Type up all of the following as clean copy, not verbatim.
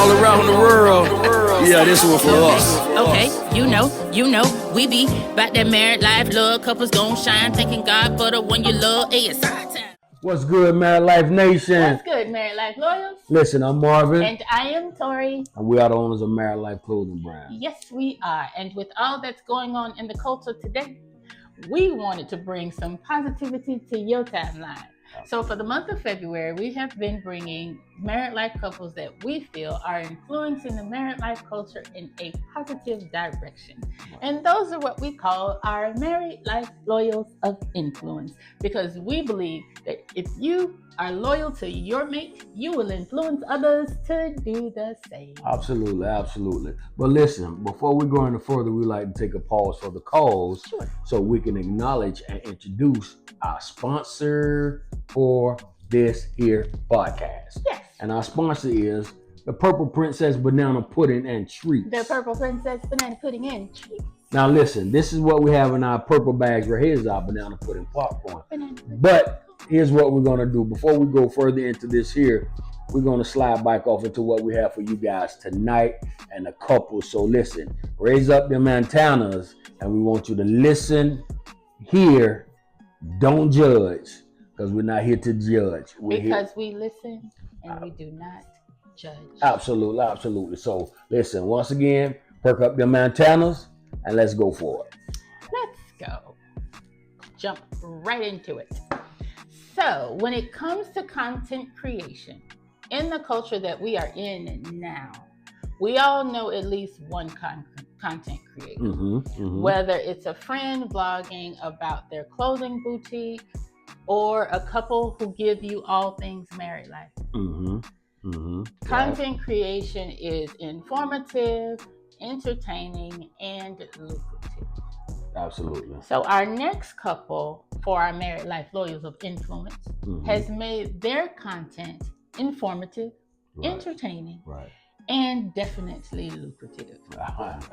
all around the world. Yeah, this one for us. Okay, you know, we be about that married life, love, couples gon' shine, thanking God for the one you love. Hey, it's our time. What's good, Married Life Nation? What's good, Married Life Loyals? Listen, I'm Marvin. And I am Tori. And we are the owners of Married Life Clothing Brand. Yes, we are. And with all that's going on in the culture today, we wanted to bring some positivity to your timeline. So for the month of February, we have been bringing married life couples that we feel are influencing the married life culture in a positive direction. And those are what we call our married life loyals of influence, because we believe that if you are loyal to your mate, you will influence others to do the same. Absolutely, absolutely. But listen, before we go any further, we like to take a pause for the cause, so we can acknowledge and introduce our sponsor for this here podcast. Yes. And our sponsor is the Purple Princess Banana Pudding and Treats. The Purple Princess Banana Pudding and Treats. Now listen, this is what we have in our purple bags right here is our banana pudding popcorn. But here's what we're going to do. Before we go further into this here, we're going to slide back off into what we have for you guys tonight and the couple. So listen, raise up them antennas and we want you to listen, hear, don't judge, because we're not here to judge. We listen and we do not judge. Absolutely, absolutely. So listen, once again, perk up them antennas and let's go for it. Let's go. Jump right into it. So when it comes to content creation, in the culture that we are in now, we all know at least one content creator. Whether it's a friend blogging about their clothing boutique or a couple who give you all things married life. Content creation is informative, entertaining, and lucrative. Absolutely. So our next couple for our married life loyals of influence has made their content informative, entertaining, and definitely lucrative.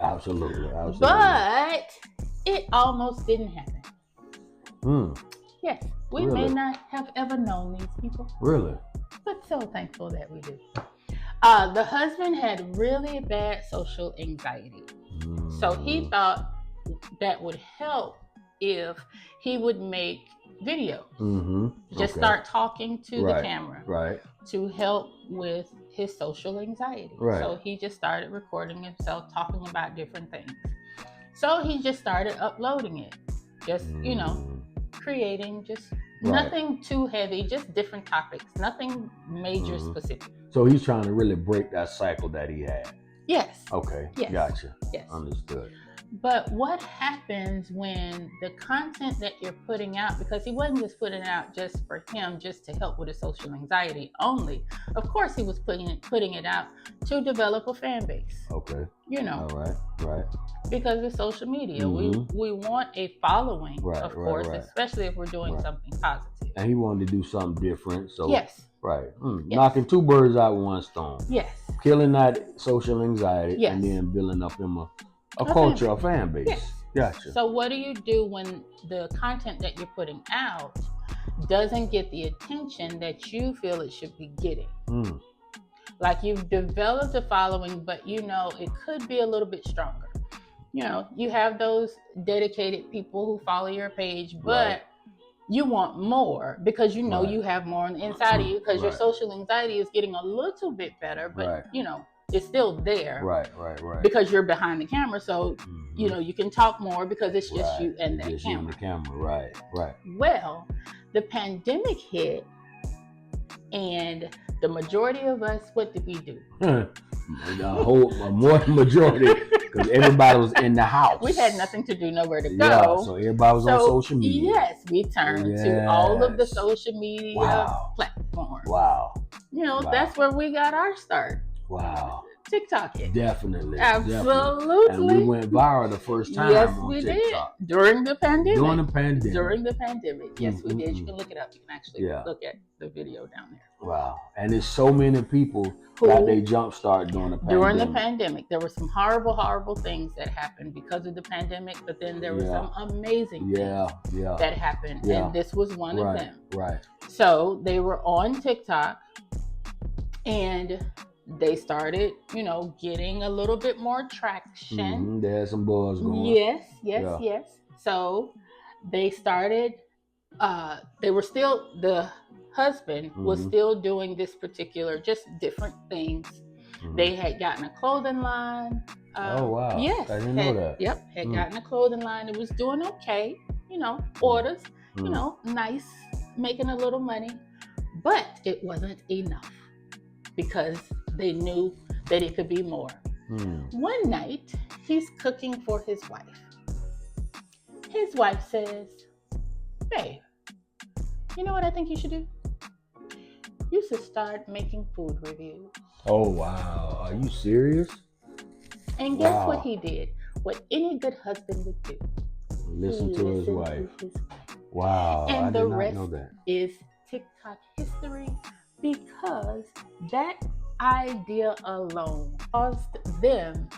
Absolutely. But it almost didn't happen. Yes, we may not have ever known these people. Really? But so thankful that we do. The husband had really bad social anxiety. So he thought that would help if he would make videos. Just start talking to the camera to help with his social anxiety. So he just started recording himself talking about different things. So he just started uploading it. Just, creating just nothing too heavy, just different topics, nothing major specific. So he's trying to really break that cycle that he had. Yes. Okay. Yes. Gotcha. Yes. Understood. But what happens when the content that you're putting out, because he wasn't just putting it out just for him, just to help with his social anxiety only. Of course, he was putting it out to develop a fan base. Okay. All right. Because of social media, we want a following, of course, especially if we're doing something positive. And he wanted to do something different, so yes. Right. Knocking two birds out with one stone. Yes. Killing that social anxiety and then building up him a culture, a fan base. Yes. Gotcha. So what do you do when the content that you're putting out doesn't get the attention that you feel it should be getting? Like you've developed a following, but it could be a little bit stronger. You have those dedicated people who follow your page, but you want more because you have more on the inside of you because your social anxiety is getting a little bit better, but it's still there. Right. Because you're behind the camera, so you can talk more because it's just you and that just camera. You and the camera, right. Well, the pandemic hit, and the majority of us, what did we do? More than majority, because everybody was in the house. We had nothing to do, nowhere to go. Yeah, so everybody was on social media. Yes, we turned to all of the social media platforms. Wow. That's where we got our start. Wow. TikTok hit. Definitely. Absolutely. And we went viral the first time on TikTok. Did. During the pandemic. Yes, we did. You can look it up. You can actually look at the video down there. Wow. And there's so many people that they jumpstart during the pandemic. During the pandemic. There were some horrible, horrible things that happened because of the pandemic, but then there were some amazing things that happened. And this was one of them. Right. So they were on TikTok, and they started, getting a little bit more traction. They had some buzz going. Yes, Yeah. yes. So they started, the husband was still doing this particular, just different things. They had gotten a clothing line. Oh, wow. Yes. I didn't know that. Yep, had gotten a clothing line. It was doing okay, orders, nice, making a little money. But it wasn't enough because they knew that it could be more. One night, he's cooking for his wife. His wife says, "Babe, you know what I think you should do? You should start making food reviews." Oh, wow. Are you serious? And guess what he did? What any good husband would do. Listen to his wife. Wow. And I the did not rest know that. is TikTok history, because that idea alone caused them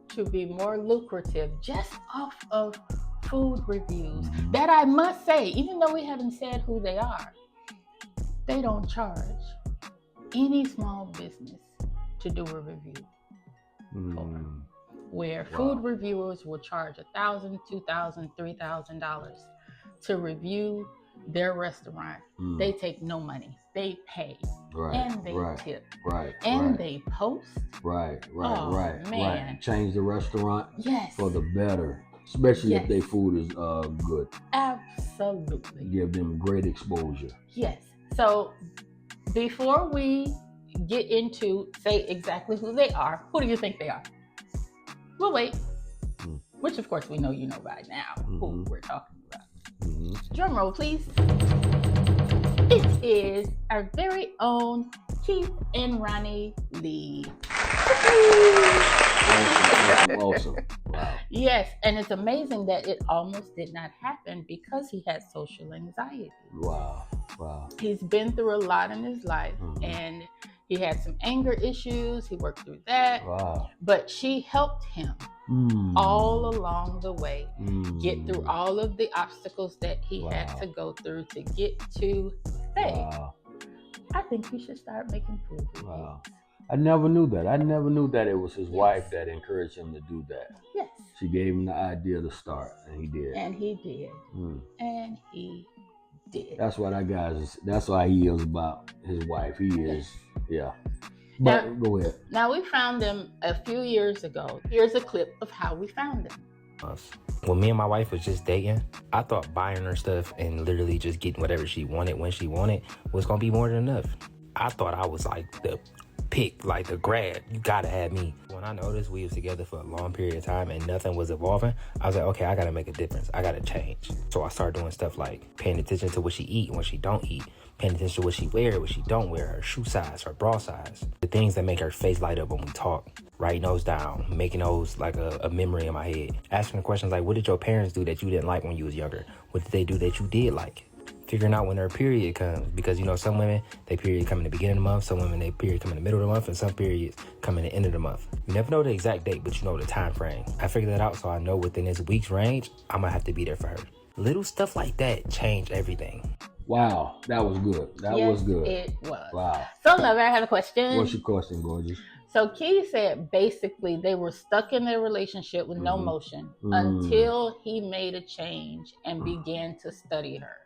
to be more lucrative just off of food reviews. That, I must say, even though we haven't said who they are, they don't charge any small business to do a review. Where food reviewers will charge $1,000, $2,000, $3,000 to review their restaurant. They take no money. They pay. And they tip. And they post. Right. Man. Change the restaurant Yes. for the better. Especially if their food is good. Absolutely. Give them great exposure. Yes. So before we get into say exactly who they are, who do you think they are? We'll wait. Which of course we know by now who we're talking about. Drum roll, please. It is our very own Keith and Ronnie Lee. Awesome. Wow. Yes, and it's amazing that it almost did not happen because he had social anxiety. Wow. He's been through a lot in his life, and he had some anger issues. He worked through that. Wow. But she helped him all along the way, get through all of the obstacles that he had to go through to get to say, I think you should start making food reviews. Wow. I never knew that. I never knew that it was his wife that encouraged him to do that. Yes. She gave him the idea to start, and he did. And he did. And he did. That's why that's why he is about his wife. He is, yeah. But now, go ahead. Now, we found them a few years ago. Here's a clip of how we found them. When me and my wife was just dating, I thought buying her stuff and literally just getting whatever she wanted when she wanted was going to be more than enough. I thought I was like the pick, like the grad. You gotta have me. When I noticed we was together for a long period of time and nothing was evolving, I was like, okay, I gotta make a difference. I gotta change. So I started doing stuff like paying attention to what she eat and what she don't eat, paying attention to what she wear, what she don't wear, her shoe size, her bra size, the things that make her face light up when we talk. Writing those down, making those like a memory in my head. Asking questions like, what did your parents do that you didn't like when you was younger? What did they do that you did like? Figuring out when their period comes, because some women, their period come in the beginning of the month, some women, their period come in the middle of the month, and some periods come in the end of the month. You never know the exact date, but you know the time frame. I figured that out, so I know within this week's range, I'm gonna have to be there for her. Little stuff like that change everything. Wow, that was good. That was good. It was. Wow. So, Lover, I have a question. What's your question, gorgeous? So Keith said basically they were stuck in their relationship with no motion until he made a change and began to study her.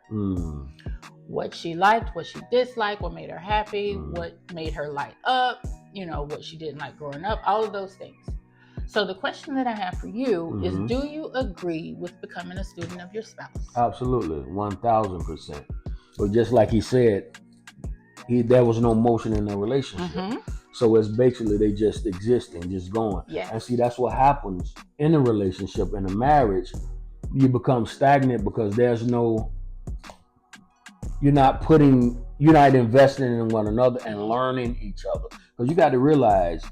What she liked, what she disliked, what made her happy, what made her light up, what she didn't like growing up, all of those things. So the question that I have for you is, do you agree with becoming a student of your spouse? Absolutely, 1,000%. But just like he said, there was no motion in the relationship. So it's basically they just existing, just going. Yes. And see, that's what happens in a relationship, in a marriage. You become stagnant because you're not investing in one another and learning each other. Because you got to realize,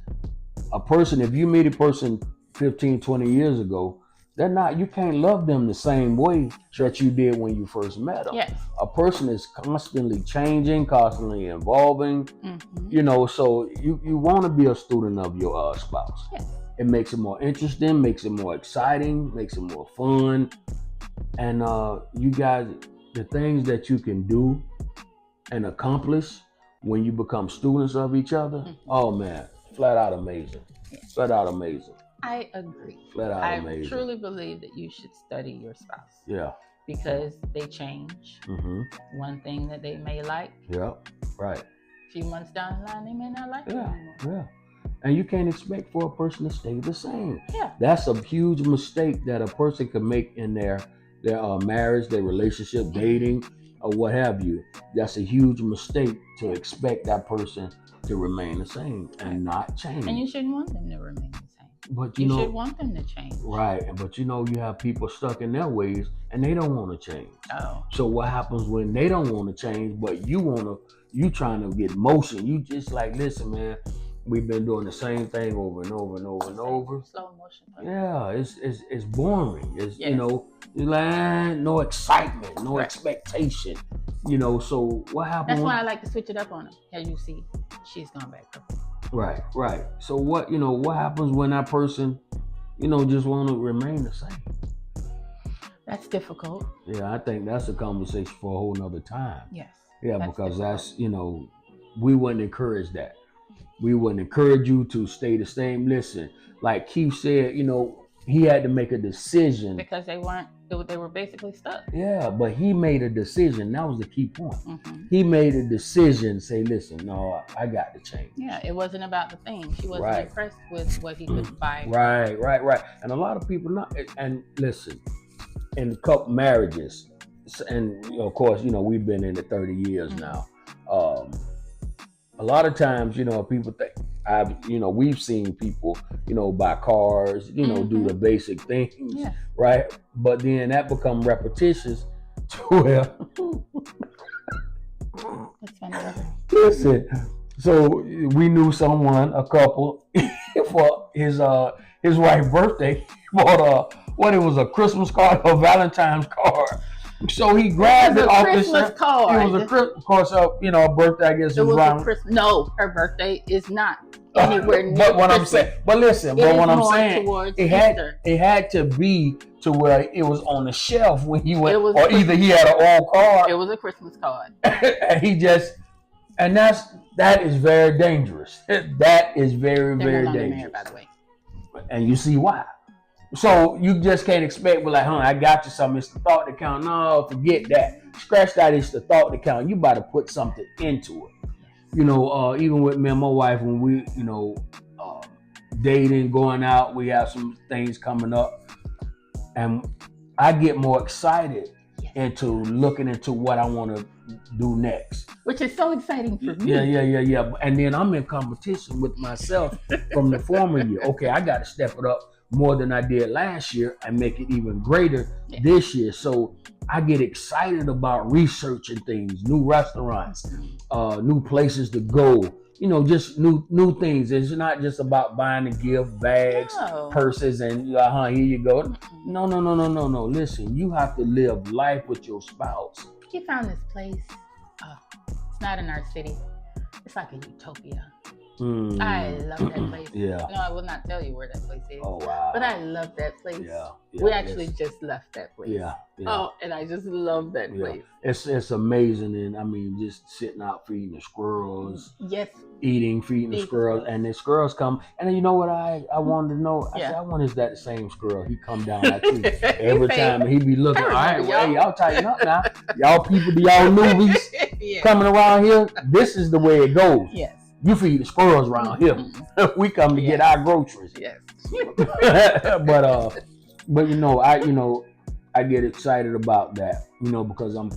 if you meet a person 15, 20 years ago, you can't love them the same way that you did when you first met them. Yes. A person is constantly changing, constantly evolving, so you want to be a student of your spouse. Yes. It makes it more interesting, makes it more exciting, makes it more fun. And you guys, the things that you can do and accomplish when you become students of each other, oh man, flat out amazing. Flat out amazing. I agree. Flat out I amazing. truly believe that you should study your spouse. Yeah. Because they change. Mm-hmm. One thing that they may like. Yeah. Right. A few months down the line, they may not like it anymore. Yeah. And you can't expect for a person to stay the same. Yeah. That's a huge mistake that a person can make in their marriage, their relationship, dating, or what have you. That's a huge mistake to expect that person to remain the same and not change. And you shouldn't want them to remain the same. But you should want them to change. Right. But you have people stuck in their ways and they don't want to change. Oh. So what happens when they don't want to change, but you trying to get motion? You just like, listen, man, we've been doing the same thing over and over and over and over. Slow motion. Yeah, it's boring. It's yes. It's like no excitement, no expectation. So what happens? That's why I like to switch it up on them. As you see, she's gone back up. Right. So what happens when that person, just want to remain the same? That's difficult. Yeah, I think that's a conversation for a whole nother time. Yes. Yeah, because that's, we wouldn't encourage that. We wouldn't encourage you to stay the same. Listen, like Keith said, he had to make a decision. Because they were basically stuck. Yeah, but he made a decision. That was the key point. Mm-hmm. He made a decision, say, listen, no, I got to change. Yeah, it wasn't about the thing. She wasn't impressed with what he could buy. Right. And a lot of people not. And listen, in a couple marriages, and of course, we've been in it 30 years now. A lot of times, people think, we've seen people, buy cars, do the basic things, right? But then that become repetitious to where, That's funny. listen, so we knew someone, a couple, for his wife's birthday, bought it was a Christmas card or Valentine's card. So he grabbed it off his shirt. Card. It was a Christmas card, so a birthday, I guess, it was around. a Christmas. No, her birthday is not anywhere near. But what Christmas. I'm saying, but listen, but what I'm saying, Easter. it had to be to where it was on the shelf when he went, or Christmas. Either he had an old card. It was a Christmas card. And that is very dangerous. That is very, very dangerous. Married, by the way. And you see why. So you just can't expect, like, I got you something. It's the thought that count. No, forget that. Scratch that. It's the thought that count. You about to put something into it. Even with me and my wife, when we, dating, going out, we have some things coming up, and I get more excited into looking into what I want to do next. Which is so exciting for me. Yeah. And then I'm in competition with myself from the former year. Okay, I got to step it up more than I did last year and make it even greater this year. So I get excited about researching things, new restaurants, new places to go, just new things. It's not just about buying a gift, bags, purses, and here you go. No. Listen, you have to live life with your spouse. You found this place. It's not in our city. It's like a utopia. I love that place. Yeah. No, I will not tell you where that place is. Oh, wow. But I love that place. Yeah. We actually just left that place. Yeah. Oh, and I just love that place. It's amazing. And just sitting out feeding the squirrels. Yes. Feeding the squirrels. And the squirrels come. And then you know what I wanted to know? I said, I wonder is that the same squirrel? He come down that tree every time. And he be looking, all right, hey, y'all tighten up now. Y'all people, y'all newbies coming around here. This is the way it goes. Yes. You feed the squirrels around here. We come to get our groceries. Yes. but I get excited about that, because I'm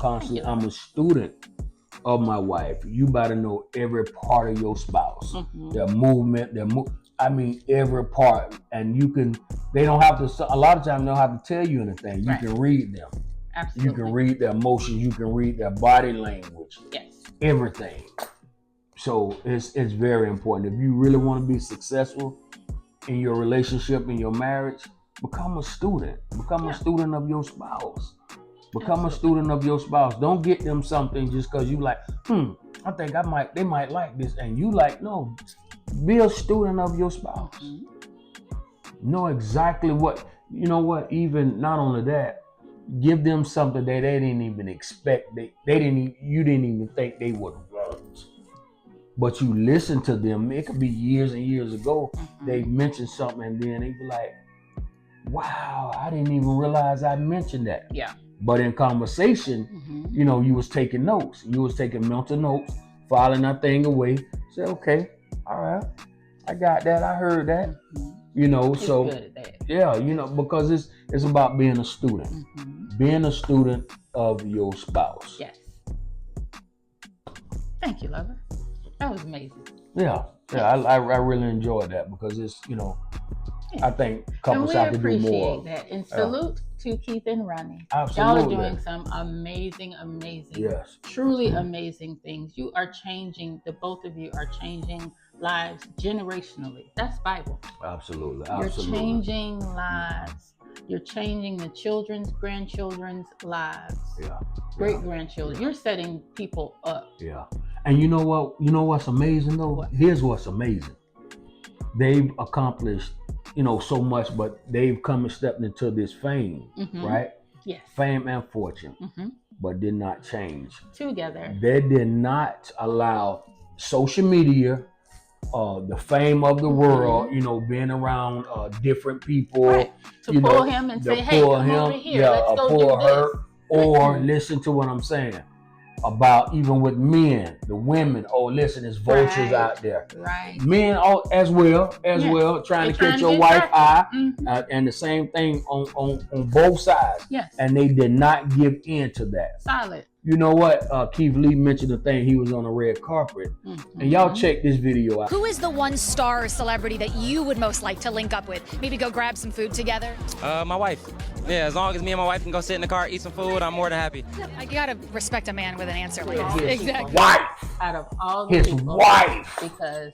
a student of my wife. You better know every part of your spouse, their movement, every part. And they don't have to, a lot of times they don't have to tell you anything. You can read them. Absolutely. You can read their emotions. You can read their body language. Yes. Everything. So it's very important. If you really want to be successful in your relationship, in your marriage, become a student. Become a student of your spouse. Become a student of your spouse. Don't get them something just because you like, I think they might like this. And you like, no, be a student of your spouse. Know exactly even not only that, give them something that they didn't even expect. You didn't even think they would want. but you listen to them. It could be years and years ago. Mhm. They mentioned something, and then they be like, "Wow, I didn't even realize I mentioned that." Yeah. But in conversation, Mhm. you know, you was taking notes. You was taking mental notes, filing that thing away. Say, okay, all right, I got that. I heard that. Mhm. You know, He's so good at that. yeah, you know, because it's about being a student, Mhm. being a student of your spouse. Yes. Thank you, lover. That was amazing. Yeah, I really enjoyed that because it's, you know, Yeah. I think And couples we have to do appreciate more. that. And salute to Keith and Ronnie. Y'all Absolutely. are doing some amazing, Yes. truly amazing things. You are changing, the both of you are changing lives generationally. That's Bible. Absolutely. You're Absolutely. changing lives. You're changing the children's, grandchildren's lives, Yeah. great grandchildren. You're setting people up. Yeah. And you know what? You know what's amazing though? What? Here's what's amazing. They've accomplished, you know, so much, but they've come and stepped into this fame, Mhm. right? Yes. Fame and fortune, Mhm. but did not change. Together. They did not allow social media, the fame of the world, you know, being around different people, Right. To you pull know, him and to say, hey, pull come him, over here. yeah, Let's go pull do her, this. or Mhm. listen to what I'm saying about even with men, the women. Oh, listen, there's vultures Right. out there. Right. Men as well, Yes. trying They to trying catch to your get wife's eye, Mhm. and the same thing on both sides. Yes. And they did not give in to that. Solid. You know what? Keith Lee mentioned the thing. He was on the red carpet, Mhm. and y'all check this video out. Who is the one star or celebrity that you would most like to link up with? Maybe go grab some food together? My wife. Yeah, as long as me and my wife can go sit in the car, eat some food, I'm more than happy. I gotta respect a man with an answer like that. His Exactly. wife, Out of all the his people, wife, because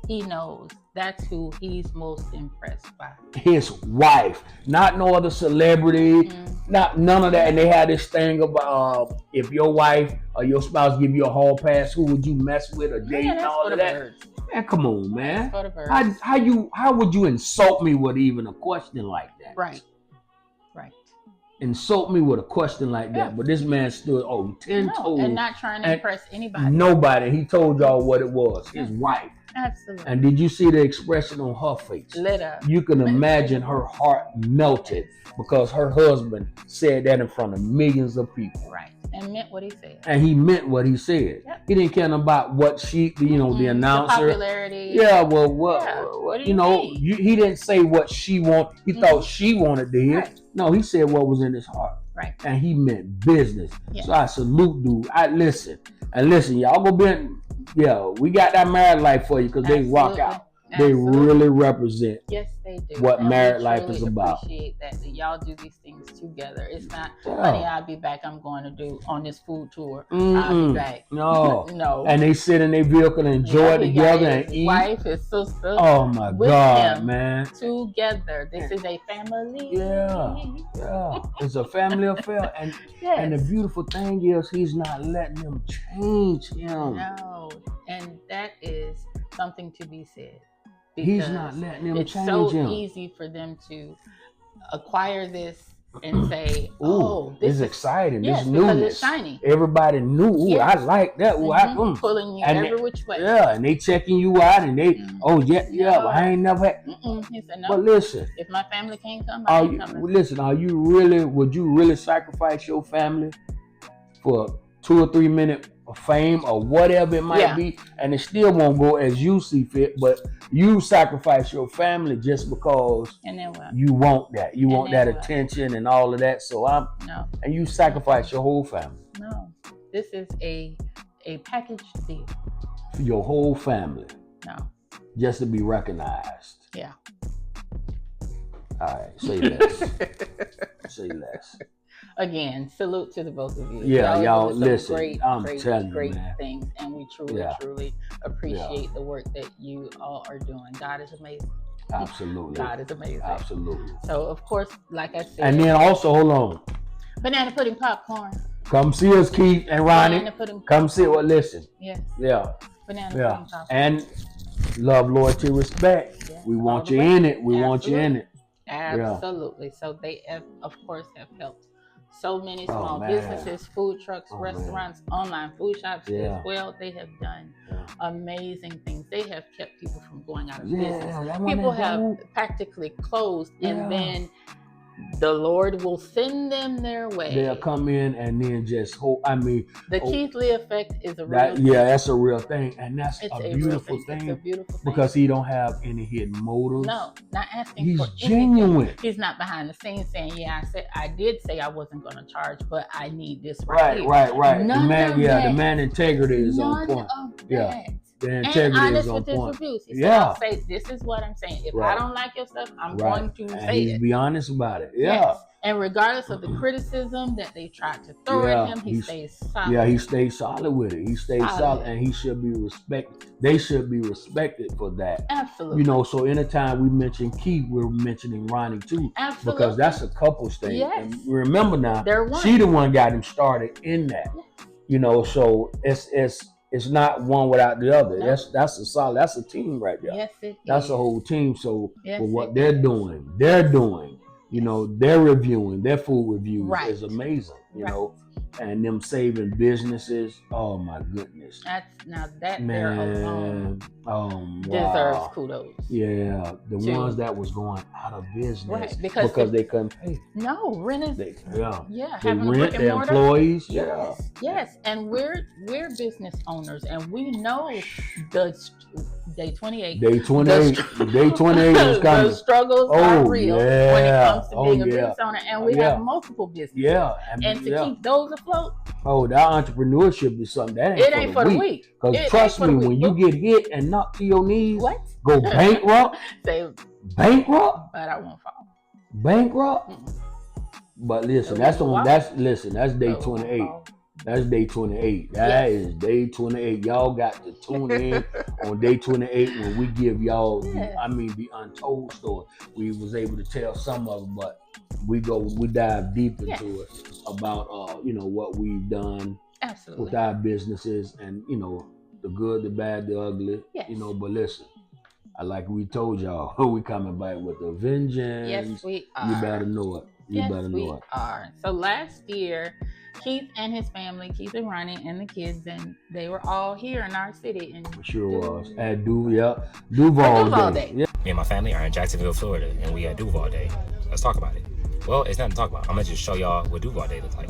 he knows that's who he's most impressed by. his wife, not no other celebrity, Mhm. not none of that. And they had this thing about if your wife or your spouse give you a hall pass, who would you mess with or date Yeah, and that's all for of the that? birds. Man, come on, man. That's for the birds. How would you insult me with even a question like that? Right. Right. Insult me with a question like that. Yeah. But this man stood 10 No, toes. and not trying to and impress anybody. Nobody. He told y'all what it was. His wife. Absolutely. And did you see the expression on her face? Lit up. You can imagine her heart melted because her husband said that in front of millions of people. Right. And meant what he said. And he meant what he said. Yep. He didn't care about what she, the The announcer. popularity. Yeah, well, What do you know, mean? he didn't say what she want. He thought she wanted to hear. Right. No, he said what was in his heart. Right. And he meant business. Yeah. So I salute dude. Listen, y'all go be, we got that married life for you because they rock out. They Absolutely. really represent. Yes, they do. what And we married life truly is about. Appreciate that y'all do these things together. It's not, Yeah. honey, I'll be back. I'm going to do on this food tour. I'll Mm-mm. be back. No. No. And they sit in their vehicle and enjoy it He got together his and eat. wife, his sister, Oh my with God, him. man. together. This is a family. Yeah. Yeah. It's a family affair. And Yes. and the beautiful thing is he's not letting them change him. No, and that is something to be said. He's because not letting them it's change so him. easy for them to acquire this and say, Ooh, "Oh, this it's is exciting. yes, This because newness. it's shiny." Everybody knew. Ooh, Yes. I like that. Ooh, Pulling you And every which way. Yeah, and they checking you out and they, Mhm. oh yeah, but I ain't never had. He said, "No, But listen, if my family can't come, I ain't coming." would you really sacrifice your family for 2 or 3 minutes of fame or whatever it might Yeah. be? And it still won't go as you see fit, but you sacrifice your family just because And then what? you want that. You And want then that what? attention and all of that. So No, and you sacrifice your whole family. no. This is a package deal. Your whole family. No. Just to be recognized. Yeah. All right, say less. Say less. Again, salute to the both of you. Yeah, y'all, doing some listen, Great, I'm great, telling you, great man. things, and we truly, Yeah. truly appreciate the work that you all are doing. God is amazing. Absolutely. God is amazing. Absolutely. So, of course, like I said, And then also, hold on. banana pudding popcorn. Come see us, Keith and Ronnie. Banana pudding. Come see what. Listen. Yes, Yeah. banana Yeah. pudding popcorn. And love, loyalty, respect. Yeah, We all want the you way. in it. We want you in it. Absolutely. So they, have, of course, have helped so many small man. businesses, food trucks, Oh, restaurants, online food shops Yeah. as well. They have done Yeah. amazing things. They have kept people from going out of Yeah, business. that one People is have dope. practically closed, Yeah. and then the Lord will send them their way. They'll come in and then just hope. I mean, The oh, Keith Lee effect is a real that thing. yeah, that's a real thing, and that's It's a real beautiful It's a thing beautiful thing. because he don't have any hidden motives. No, not asking He's for anything. genuine. He's not behind the scenes saying, "Yeah, I did say I wasn't going to charge, but I need this Right, here." right. The None man, of yeah, that. the man integrity is None on point. of Yeah. that. The And integrity honest is on with his point. reviews. He Yeah. said, "I'll say this is what I'm saying. If Right. I don't like your stuff, I'm Right. going to And say he's it." be honest about it. Yeah. Yes. And regardless of the criticism that they tried to throw Yeah, at him, he he's- stays solid. Yeah, he stayed solid with it. He stayed Solid. solid, and he should be respected. They should be respected for that. Absolutely. You know, so anytime we mention Keith, we're mentioning Ronnie too, Absolutely. because that's a couples thing. Yes. And remember now, They're one. she the one got him started in that. You know, so it's not one without the other. No. That's a solid. That's a team right there. Yes, it That's is. a whole team. So Yes, for what it they're is. doing, you know, they're reviewing, their food reviews Right. is amazing, you Right. know, and them saving businesses. Oh my goodness, That's now that there alone man, deserves wow. kudos. Yeah, the To- ones that was going out of business Right, because they couldn't pay. No, rent is They they they having a rent brick and their mortar. employees. Yeah, Yes, yes, and we're business owners, and we know the day 28. day 28, The day 28 is coming. The struggles Oh, are real when it yeah. comes to Oh, being a yeah. business owner, and we Yeah. have multiple businesses. Yeah, And to yeah. keep those afloat, Oh, that entrepreneurship is something that it ain't for the weak. Because It trust ain't for me, the when weak. you get hit and knocked to your knees, What? go bankrupt, Say, bankrupt, but I won't fall. bankrupt. Mm-mm. But listen, So that's the we one. walk. That's day So, 28. That's day 28. That is day 28. Y'all got to tune in on day 28 when we give y'all, Yes. the untold story. We was able to tell some of them, but we dive deep into Yes. it about, what we've done Absolutely. with our businesses and, the good, the bad, the ugly, Yes. but listen, like we told y'all, we coming back with a vengeance. Yes, we are. You better know it. You Yes, better we know it. are. So last year, Keith and his family, Keith and Ronnie and the kids, and they were all here in our city. And Sure was. At Duval Day. Day. Yeah. Me and my family are in Jacksonville, Florida, and we at Duval Day. Let's talk about it. Well, it's nothing to talk about. I'm gonna just show y'all what Duval Day looks like.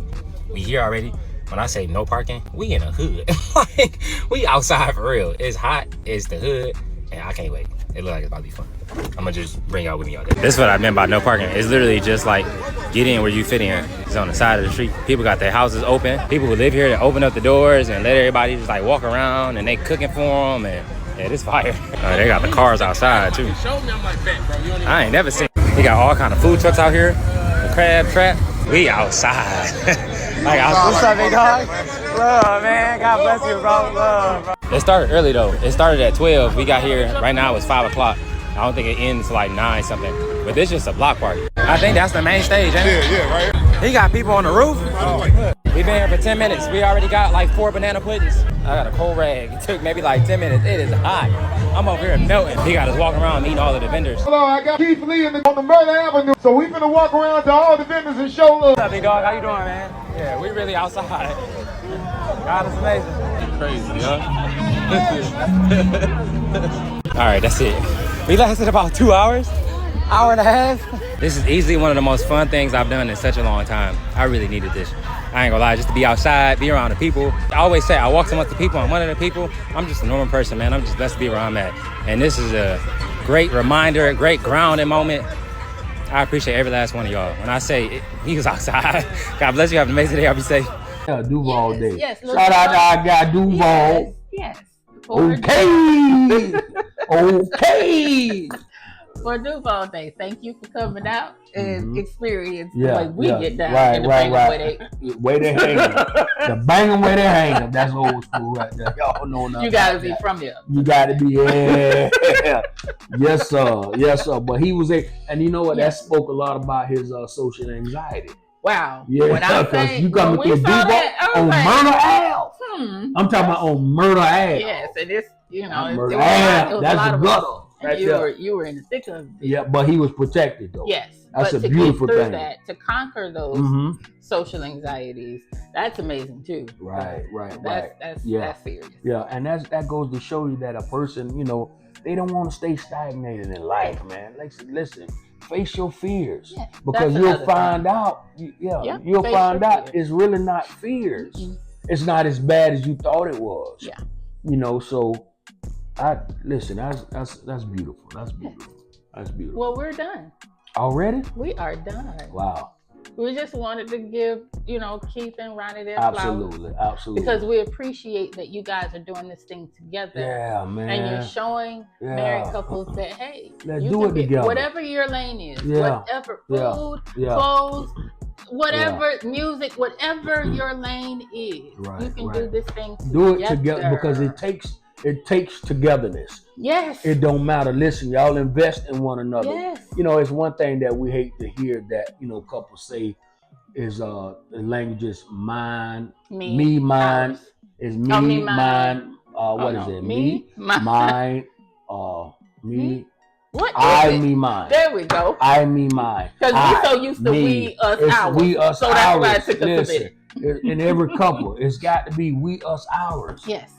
We here already. When I say no parking, we in a hood. Like, we outside for real. It's hot, it's the hood, and I can't wait. It looks like it's about to be fun. I'm gonna just bring y'all with me all day. This is what I meant by no parking. It's literally just like, get in where you fit in. It's on the side of the street. People got their houses open. People who live here, they open up the doors and let everybody just like walk around, and they cooking for them, and yeah, this fire. They got the cars outside too. I ain't never seen. They got all kind of food trucks out here. The crab trap. We outside. What's up, big dog? Love, man. God bless you, bro. Love, bro. It started early though. It started at 12. We got here. Right now it's 5 o'clock. I don't think it ends till like 9 something. But this is just a block party. I think that's the main stage, ain't it? Yeah, right here. He got people on the roof. We've been here for 10 minutes. We already got like 4 banana puddings. I got a cold rag. It took maybe like 10 minutes. It is hot. I'm over here melting. He got us walking around meeting all of the vendors. Hello, I got Keith Lee on the Murder Avenue, so we finna walk around to all the vendors and show love. What's up, big dog? How you doing, man? Yeah, we really outside. God is amazing. Crazy, huh? All right, that's it. We lasted about 2 hours, hour and a half. This is easily one of the most fun things I've done in such a long time. I really needed this. I ain't gonna lie, just to be outside, be around the people. I always say I walk amongst the people, I'm one of the people. I'm just a normal person, man. I'm just blessed to be where I'm at. And this is a great reminder, a great grounding moment. I appreciate every last one of y'all. When I say he was outside, God bless you, have an amazing day, I'll be safe. Yeah, Duval Day. Yes. Shout out to our guy Duval. Yes. Okay. Okay. For Duval Day, thank you for coming out and experience the Yeah, way we yeah. get down Right, in the right, banging right. Where they hang 'em. The banging where they hang 'em. That's old school right there. Y'all know nothing. You gotta about be that. from here. You gotta be, yeah. Yes, sir. Yes, sir. But he was and you know what? Yeah. That spoke a lot about his social anxiety. Wow. Yeah, When I because say, you coming when we through saw Duval that, I was on like, Murder Ave. hmm. I'm talking about on Murder Ave. Yes, and it's, On it Murder was Ave. a That's lot the of gutter. us. Right you there. were in the thick of it. Yeah, but he was protected though. Yes. That's but a to beautiful get through thing. that, to conquer those Mhm. social anxieties, that's amazing too. Right. That's serious. Yeah, and that goes to show you that a person, you know, they don't want to stay stagnated in life, man. Listen, face your fears, Yeah, because that's you'll another find thing. out. Yeah, You'll face find your out fears. it's really not fears. Mhm. It's not as bad as you thought it was. Yeah. You know, so listen. That's beautiful. That's beautiful. That's beautiful. Well, we're done. Already? We are done. Wow. We just wanted to give, Keith and Ronnie their flowers. Absolutely. Because we appreciate that you guys are doing this thing together. Yeah, man. And you're showing Yeah. married couples that, hey, Let's you do can it be, together. whatever your lane is, Yeah. whatever Yeah. food, Yeah. clothes, whatever music, whatever your lane is, Right, you can right. do this thing together. Do it together, because it takes togetherness. Yes. It don't matter. Listen, y'all invest in one another. Yes. It's one thing that we hate to hear that, couples say is the language is mine, me, mine, ours. is me, Oh, me, mine, what is no. it? Me, mine. Mine, me, What is I, it? me, mine. There we go. I, me, mine. Because I, we so used to me. we, us, It's ours. we, us, so that's why it ours. took us a Listen, minute. in every couple, it's got to be we, us, ours. Yes.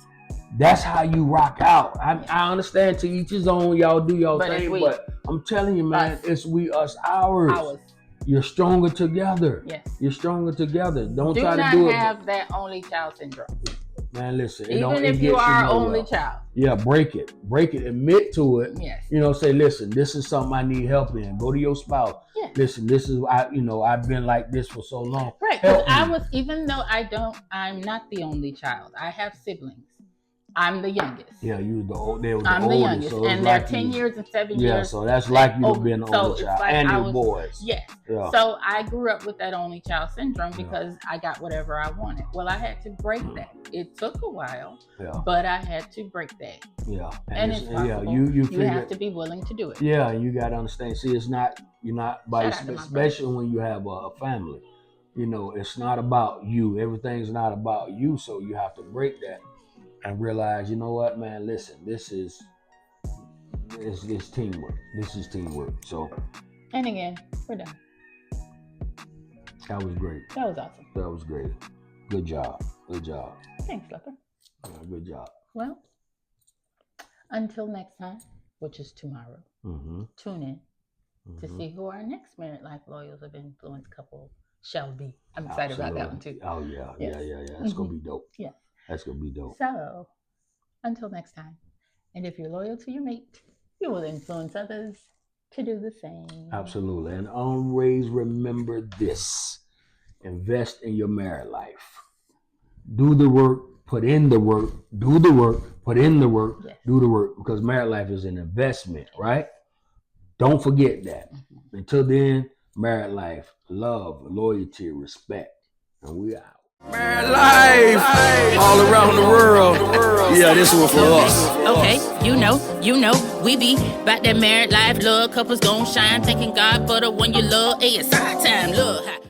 That's how you rock out. I understand, to each his own. Y'all do y'all But it's thing, we. but I'm telling you, man, Us. it's we, us, ours. Ours. You're stronger together. Yes. You're stronger together. Don't Do try not to do have that only child syndrome. it, man. Listen, Even if you are only child. Yeah, break it. Admit to it. Yes. Say, listen, this is something I need help in. Go to your spouse. Yes. Listen, this is I've been like this for so long. Right. Because Help me. even though I'm not the only child. I have siblings. I'm the youngest. Yeah, you was they were the I'm the oldest, youngest. so it's And they're like 10 years and 7 Yeah, years. so that's like you being an So only it's child, like and I your was- boys. Yes. Yeah. So I grew up with that only child syndrome because I got whatever I wanted. Well, I had to break that. It took a while, Yeah. but I had to break that. Yeah. And it's possible. yeah, you figure, have to be willing to do it. Yeah, you gotta understand. See, you're not by Shout out to my especially when you have a family. It's not about you. Everything's not about you. So you have to break that and realize, you know what, man, listen, this is teamwork. This is teamwork. So And again, we're done. that was great. That was awesome. That was great. Good job. Good job. Thanks, Leper. Yeah, good job. Well, until next time, which is tomorrow, tune in to see who our next Married Life Loyals of Influence couple shall be. I'm excited about that one too. Oh yeah, Yes. yeah. That's gonna be dope. Yeah. That's gonna be dope. So, until next time, and if you're loyal to your mate, you will influence others to do the same. Absolutely. And always remember this: invest in your married life. Do the work, put in the work, do the work, put in the work, Yes. do the work, because married life is an investment, right? Don't forget that. Until then, married life, love, loyalty, respect. And we out. Married life all around the world. Yeah, this one for us. Okay, you know, we be about that married life, love, couples gon' shine, thanking God for the one you love. Hey, it's our time, love.